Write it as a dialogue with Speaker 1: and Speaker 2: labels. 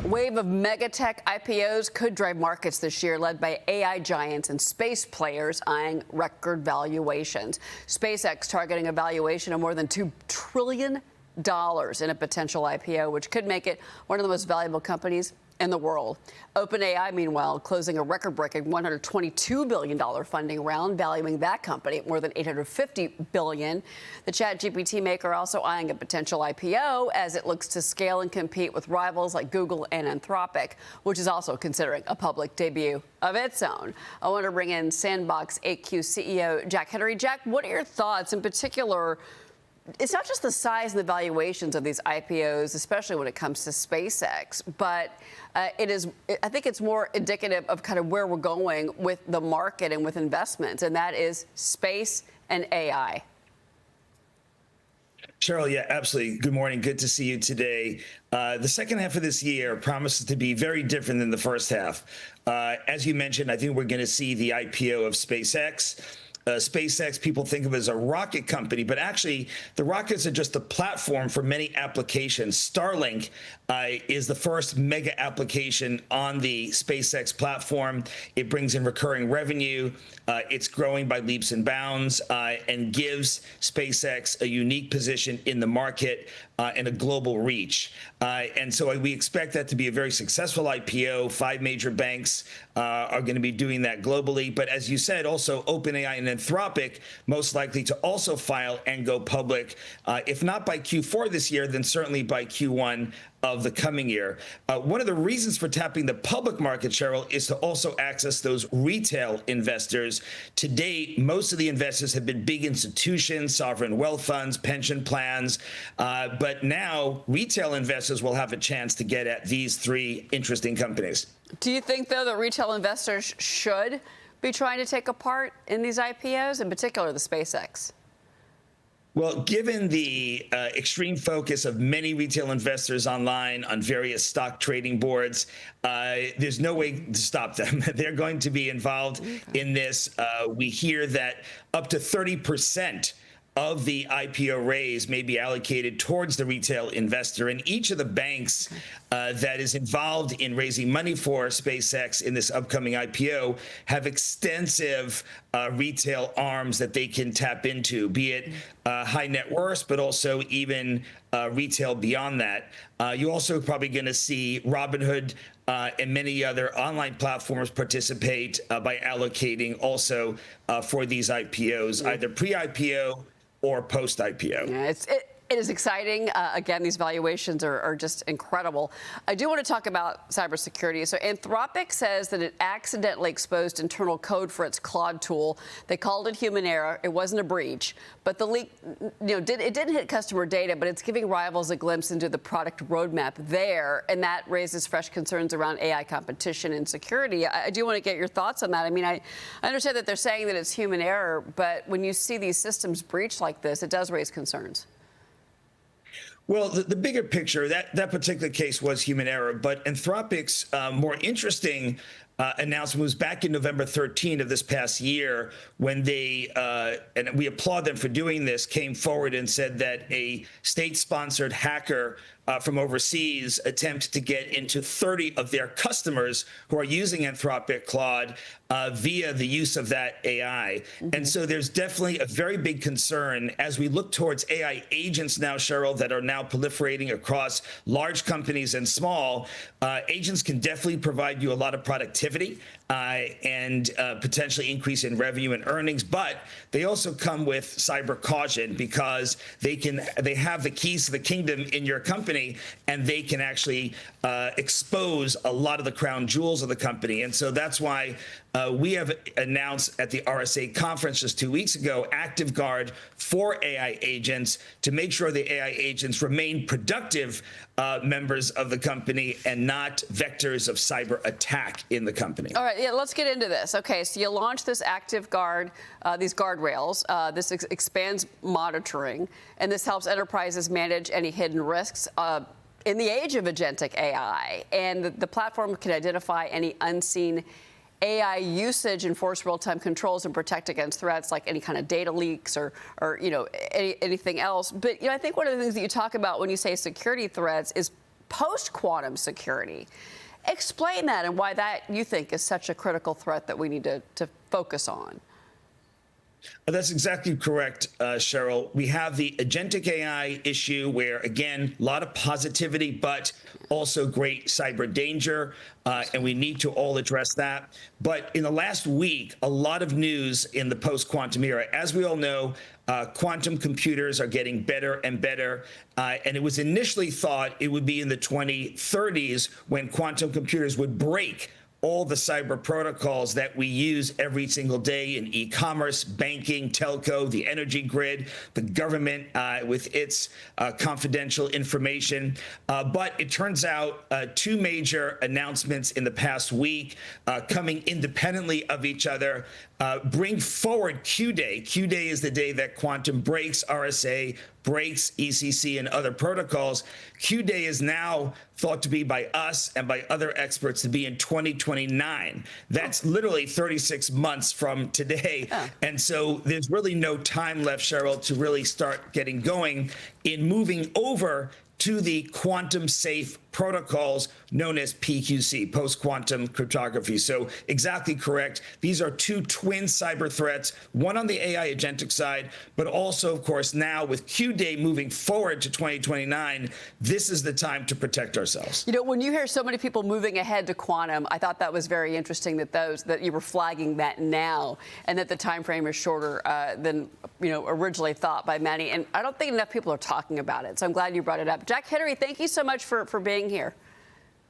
Speaker 1: Wave of mega tech IPOs could drive markets this year, led by AI giants and space players eyeing record valuations. SpaceX targeting a valuation of more than $2 trillion in a potential IPO, which could make it one of the most valuable companies in the world. OpenAI, meanwhile, closing a record-breaking $122 billion funding round, valuing that company at more than $850 billion. The ChatGPT maker also eyeing a potential IPO as it looks to scale and compete with rivals like Google and Anthropic, which is also considering a public debut of its own. I want to bring in SanboxAQ CEO Jack Hidary. Jack, what are your thoughts in particular? It's not just the size and the valuations of these IPOs, especially when it comes to SpaceX, but I think it's more indicative of kind of where we're going with the market and with investments, and that is space and AI.
Speaker 2: Cheryl, yeah, absolutely. Good morning. Good to see you today. The second half of this year promises to be very different than the first half. As you mentioned, I think we're going to see the IPO of SpaceX. SpaceX, people think of as a rocket company, but actually the rockets are just a platform for many applications. Starlink is the first mega application on the SpaceX platform. It brings in recurring revenue. It's growing by leaps and bounds and gives SpaceX a unique position in the market and a global reach. And so we expect that to be a very successful IPO. 5 major banks are going to be doing that globally. But as you said, also OpenAI and Anthropic most likely to also file and go public, if not by Q4 this year, then certainly by Q1 of the coming year. One of the reasons for tapping the public market, Cheryl, is to also access those retail investors. To date, most of the investors have been big institutions, sovereign wealth funds, pension plans, but now retail investors will have a chance to get at these 3 interesting companies.
Speaker 1: Do you think, though, that retail investors should be trying to take a part in these IPOs, in particular the SpaceX?
Speaker 2: Well, given the extreme focus of many retail investors online on various stock trading boards, there's no way to stop them. They're going to be involved in this. We hear that up to 30% of the IPO raise may be allocated towards the retail investor. And each of the banks that is involved in raising money for SpaceX in this upcoming IPO have extensive retail arms that they can tap into, be it high net worth, but also even retail beyond that. You're also probably going to see Robinhood and many other online platforms participate by allocating also for these IPOs, either pre-IPO or post-IPO.
Speaker 1: Yeah, it is exciting. Again, these valuations are just incredible. I do want to talk about cybersecurity. So Anthropic says that it accidentally exposed internal code for its Claude tool. They called it human error. It wasn't a breach. But the leak, it didn't hit customer data, but it's giving rivals a glimpse into the product roadmap there. And that raises fresh concerns around AI competition and security. I do want to get your thoughts on that. I mean, I understand that they're saying that it's human error, but when you see these systems breached like this, it does raise concerns.
Speaker 2: Well, the bigger picture, that particular case was human error, but Anthropic's more interesting announcement was back in November 13 of this past year when they, and we applaud them for doing this, came forward and said that a state-sponsored hacker from overseas attempted to get into 30 of their customers who are using Anthropic Claude via the use of that AI. And so there's definitely a very big concern as we look towards AI agents now, Cheryl, that are now proliferating across large companies and small. Agents can definitely provide you a lot of productivity and potentially increase in revenue and earnings, but they also come with cyber caution because they have the keys to the kingdom in your company, and they can actually expose a lot of the crown jewels of the company. And so that's why we have announced at the RSA conference just 2 weeks ago, Active Guard for AI agents to make sure the AI agents remain productive members of the company and not vectors of cyber attack in the company.
Speaker 1: All right, yeah, let's get into this. Okay, so you launched this Active Guard, these guardrails. This expands monitoring, and this helps enterprises manage any hidden risks in the age of agentic AI. And the platform can identify any unseen AI usage, enforce real-time controls, and protect against threats like any kind of data leaks or anything else. But I think one of the things that you talk about when you say security threats is post-quantum security. Explain that and why that, you think, is such a critical threat that we need to focus on.
Speaker 2: That's exactly correct, Cheryl. We have the agentic AI issue where, again, a lot of positivity, but also great cyber danger, and we need to all address that. But in the last week, a lot of news in the post-quantum era. As we all know, quantum computers are getting better and better, and it was initially thought it would be in the 2030s when quantum computers would break all the cyber protocols that we use every single day in e-commerce, banking, telco, the energy grid, the government with its confidential information. But it turns out two major announcements in the past week coming independently of each other bring forward Q-Day. Q-Day is the day that quantum breaks RSA, breaks ECC and other protocols. Q-Day is now thought to be by us and by other experts to be in 2029. That's literally 36 months from today. And so there's really no time left, Cheryl, to really start getting going in moving over to the quantum safe protocols known as PQC, post-quantum cryptography. So exactly correct. These are two twin cyber threats, one on the AI agentic side, but also, of course, now with Q-Day moving forward to 2029, this is the time to protect ourselves.
Speaker 1: You know, when you hear so many people moving ahead to quantum, I thought that was very interesting that you were flagging that now, and that the time frame is shorter than originally thought by many. And I don't think enough people are talking about it. So I'm glad you brought it up. Jack Hidary, thank you so much for being here.